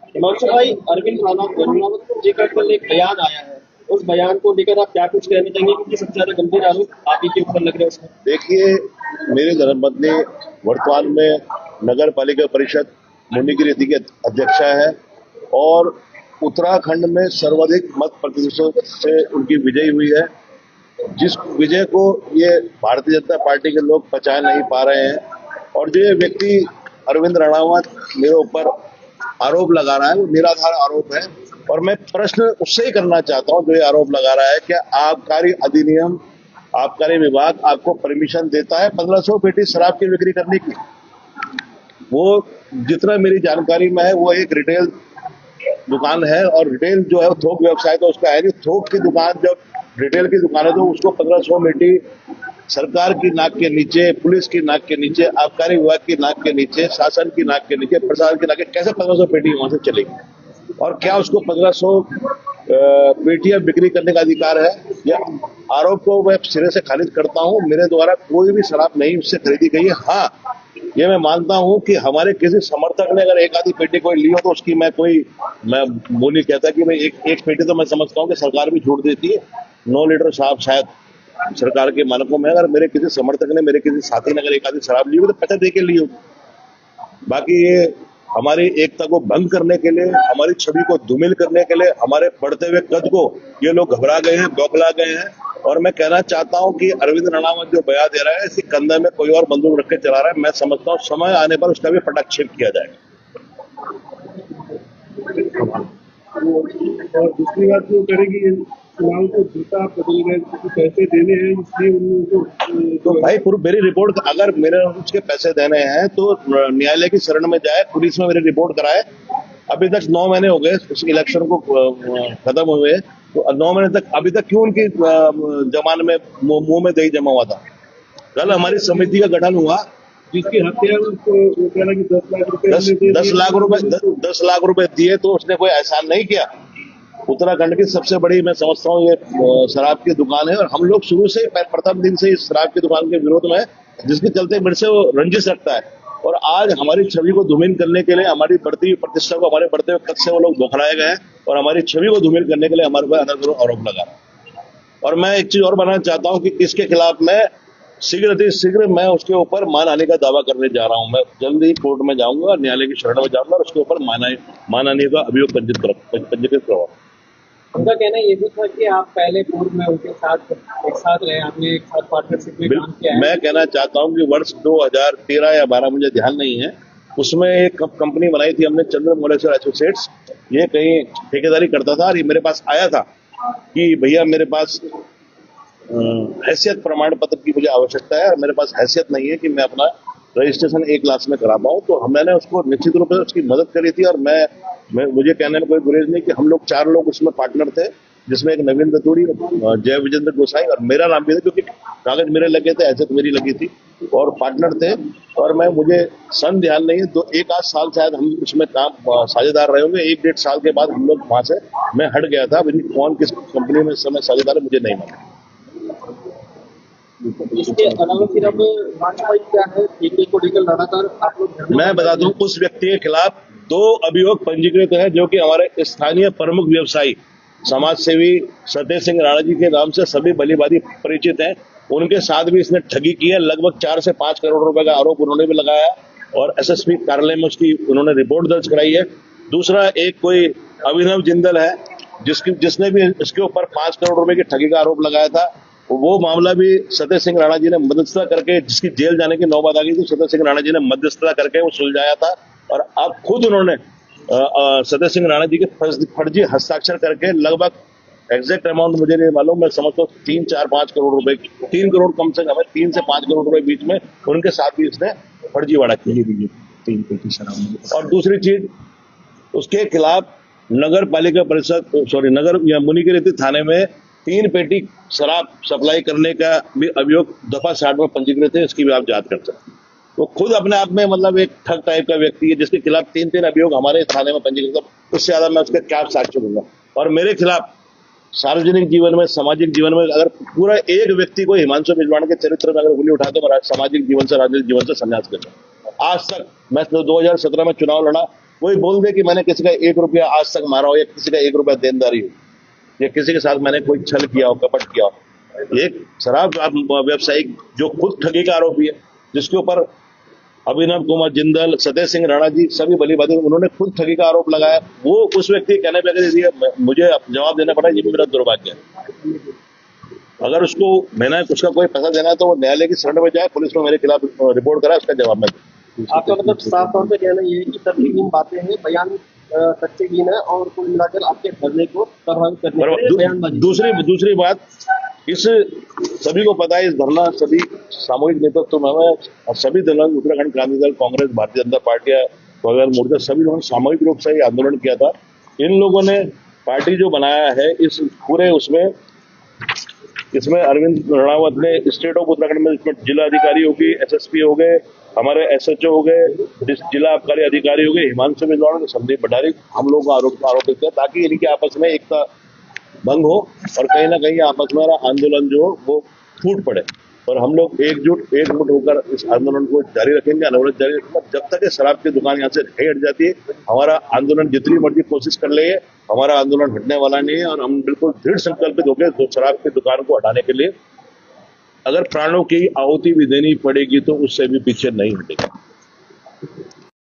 हिमांशु भाई, अरविंद रैनावत जी का कल एक बयान आया है। उस बयान को लेकर आप क्या कुछ कहना चाहेंगे, क्योंकि सबसे ज्यादा गंभीर आरोप आप ही के ऊपर लग रहे हैं उसमें। देखिए, मेरे धर्मपत्नी वर्तमान में नगर पालिका परिषद मुनिगिरी के अध्यक्षा है और उत्तराखंड में सर्वाधिक मत प्रतिशत से उनकी विजयी हुई है। जिस विजय को ये भारतीय जनता पार्टी के लोग पचा नहीं पा रहे हैं और जो ये व्यक्ति अरविंद रैनावत मेरे ऊपर आरोप लगा रहा है वो निराधार आरोप है। और मैं प्रश्न उससे ही करना चाहता हूं जो ये आरोप लगा रहा है, क्या आबकारी अधिनियम, आबकारी विभाग आपको परमिशन देता है 1500 पेटी शराब की बिक्री करने की? वो जितना मेरी जानकारी में है वो एक रिटेल दुकान है और रिटेल जो है वो थोक व्यवसाय तो उसका है नहीं। थोक की दुकान जब रिटेल की दुकान है तो उसको 1500 पेटी सरकार की नाक के नीचे, पुलिस की नाक के नीचे, आबकारी विभाग की नाक के नीचे, शासन की नाक के नीचे, प्रशासन की नाक के, कैसे 1500 पेटी वहां से चलेगी? और क्या उसको 1500 पेटियां बिक्री करने का अधिकार है? यह आरोप को मैं सिरे से खारिज करता हूं। मेरे द्वारा कोई भी शराब नहीं उससे खरीदी गई है। हाँ, ये मैं मानता हूं कि हमारे किसी समर्थक ने अगर एक आधी पेटी कोई ली हो तो उसकी मैं वो नहीं कहता कि भाई एक पेटी तो मैं समझता हूं कि सरकार भी छूट देती है। 9 लीटर शराब शायद सरकार के मानकों में, अगर मेरे किसी समर्थक ने, मेरे किसी साथी ने अगर एक आधी शराब ली हो तो पैसे दे के ली हो। बाकी ये हमारी एकता को भंग करने के लिए, हमारी छवि को धूमिल करने के लिए, हमारे बढ़ते हुए कद को ये लोग घबरा गए हैं, बौखला गए हैं। और मैं कहना चाहता हूं कि अरविंद रैनावत जो बयान दे रहा है, इसी कंधे में कोई और बंदूक रख के चला रहा है। मैं समझता हूं समय आने पर उसका भी पटाक्षेप किया जाएगा। और दूसरी बात जो करेगी, चुनाव को जीता बदल गए, पैसे देने हैं इसलिए उनको तो भाई मेरी रिपोर्ट, अगर मेरे उसके पैसे देने हैं तो न्यायालय की शरण में जाए, पुलिस में मेरी रिपोर्ट कराए। अभी तक 9 महीने हो गए उस इलेक्शन को खत्म हुए, तो 9 महीने तक अभी तक क्यों उनकी जमान में मुंह में दही जमा हुआ था? कल हमारी समिति का गठन हुआ, जिसकी हत्या उसको कहना कि 10 लाख रुपए 10 लाख रुपए दिए तो उसने कोई एहसान नहीं किया। उत्तराखंड की सबसे बड़ी, मैं समझता हूँ, ये शराब की दुकान है और हम लोग शुरू से प्रथम दिन से इस शराब की दुकान के विरोध में, जिसके चलते मेरे से वो रंजिश रखता है। और आज हमारी छवि को धूमिल करने के लिए, हमारी बढ़ती प्रतिष्ठा को, हमारे बढ़ते हुए कद से वो लोग बौखलाए गए हैं और हमारी छवि को धूमिल करने के लिए हमारे पर अनर्गल आरोप लगा रहा है। और मैं एक चीज और बताना चाहता हूँ कि इसके खिलाफ मैं शीघ्र मैं उसके ऊपर मानहानि का दावा करने जा रहा हूं। मैं जल्द ही कोर्ट में जाऊंगा, न्यायालय की शरण में जाऊंगा और उसके ऊपर मानहानि का अभियोग पंजीकृत करवाऊंगा। उनका कहना ये भी था कि आप पहले पूर्व में उनके साथ एक साथ रहे, आपने एक साथ पार्टनरशिप में काम किया है। मैं कहना चाहता हूं कि वर्ष 2013 या 12, मुझे ध्यान नहीं है, उसमें एक कंपनी बनाई थी हमने, चंद्रमौलेश्वर एसोसिएट्स। ये कहीं ठेकेदारी करता था और ये मेरे पास आया था कि भैया मेरे पास हैसियत प्रमाण पत्र की मुझे आवश्यकता है और मेरे पास हैसियत नहीं है कि मैं अपना रजिस्ट्रेशन A क्लास में करा पाऊं। तो मैंने उसको निश्चित रूप से उसकी मदद करी थी और मुझे कहने में कोई गुरेज नहीं कि हम लोग 4 लोग उसमें पार्टनर थे, जिसमें एक नवीन रतूड़ी, जय विजेंद्र गोसाई और मेरा नाम भी था, क्योंकि कागज मेरे लगे थे, हैसियत मेरी लगी थी और पार्टनर थे। और मुझे सन ध्यान नहीं है, 1 आध साल शायद हम उसमें काम साझेदार रहे होंगे। 1 डेढ़ साल के बाद हम लोग वहां से मैं हट गया था। कौन किस कंपनी में इस समय साझेदार है मुझे नहीं मालूम। इसके अलावा फिर अब क्या है, ठेके को लेकर लगातार आप लोग, मैं बता दूं, उस व्यक्ति के खिलाफ 2 अभियोग पंजीकृत है, जो कि हमारे स्थानीय प्रमुख व्यवसायी समाज सेवी सतेज सिंह राणा जी के नाम से सभी भलीभांति परिचित हैं। उनके साथ भी इसने ठगी की है। लगभग 4 से 5 करोड़ रुपए का आरोप उन्होंने भी लगाया और एसएसपी कार्यालय में उसकी उन्होंने रिपोर्ट दर्ज कराई है। दूसरा एक कोई अभिनव जिंदल है, जिसने भी इसके ऊपर 5 करोड़ रुपए की ठगी का आरोप लगाया था। वो मामला भी सतेज सिंह राणा जी ने मध्यस्थता करके, जिसकी जेल जाने की नौबत आ गई थी, सतेज सिंह राणा जी ने मध्यस्थता करके वो सुलझाया था। और अब खुद उन्होंने सतेज सिंह राणा जी के फर्जी हस्ताक्षर करके लगभग एग्जैक्ट अमाउंट मुझे नहीं मालूम, मैं समझता हूँ 3, 4, 5 करोड़ रुपए, 3 करोड़ कम से कम है, 3 से 5 करोड़ रुपए बीच में उनके साथ भी इसने फर्जीवाड़ा किया। और दूसरी चीज, उसके खिलाफ नगर पालिका परिषद नगर या मुनिगिरी थाने में 3 पेटी शराब सप्लाई करने का भी अभियोग दफा 60 में पंजीकृत है। इसकी भी आप जांच कर सकते हैं। वो खुद अपने आप में मतलब एक ठग टाइप का व्यक्ति है, जिसके खिलाफ 3 अभियोग हमारे थाने में पंजीकृत है। उससे ज्यादा मैं उसके क्या साक्ष्य दूंगा? और मेरे खिलाफ सार्वजनिक जीवन में, सामाजिक जीवन में अगर पूरा एक व्यक्ति को हिमांशु बिजवाण के चरित्र में अगर उंगली उठा तो मैं सामाजिक जीवन से, राजनीतिक जीवन से संन्यास कर, आज तक मैं 2017 में चुनाव लड़ा, कोई बोल दे कि मैंने किसी का 1 रुपया आज तक मारा हो या किसी का 1 रुपया देनदारी हो या किसी के साथ मैंने कोई छल किया हो, कपट किया हो। एक शराब व्यवसायिक जो खुद ठगी का आरोपी है, जिसके ऊपर अभिनव कुमार जिंदल, सतेज सिंह राणा जी सभी बलीबादी, उन्होंने खुद ठगी का आरोप लगाया, वो उस व्यक्ति के कहने पर दिया, मुझे जवाब देना पड़ा, ये भी मेरा दुर्भाग्य है। अगर उसको मैंने उसका कोई पैसा देना है तो वो न्यायालय की शरण में जाए, पुलिस में मेरे खिलाफ रिपोर्ट कराए, उसका जवाब मैं दूं। आपका मतलब साफ तौर पे कहना ये है कि तथ्यहीन बातें हैं, बयान तथ्यहीन है और कुल मिलाकर आपके धरने को प्रभावित करने के लिए बयानबाजी। दूसरी बात, इस सभी को पता है, इस धरना सभी सामूहिक नेतृत्व में और सभी दलों, उत्तराखंड क्रांति दल, कांग्रेस, भारतीय जनता पार्टी, बगैर मोर्चा, सभी लोगों ने सामूहिक रूप से ये आंदोलन किया था। इन लोगों ने पार्टी जो बनाया है, इस पूरे इसमें अरविंद रणरावत ने स्टेट ऑफ उत्तराखंड में इसमें जिला अधिकारी हो गई, एसएसपी हो गए, हमारे एसएचओ हो गए, जिला आबकारी अधिकारी हो गए, हिमांशु मिजवाण, संदीप भंडारी, हम लोग को आरोपित किया ताकि इनकी आपस में एकता भंग हो और कहीं ना कहीं आपस में आंदोलन जो हो वो फूट पड़े। और हम लोग एकजुट होकर इस आंदोलन को जारी रखेंगे, अनवरत जारी रखेंगे। जब तक ये शराब की दुकान यहाँ से नहीं हट जाती है, हमारा आंदोलन जितनी मर्जी कोशिश कर लेंगे, हमारा आंदोलन हटने वाला नहीं है। और हम बिल्कुल दृढ़ संकल्पित हो गए शराब की दुकान को हटाने के लिए। अगर प्राणों की आहुति भी देनी पड़ेगी तो उससे भी पीछे नहीं हटेगा।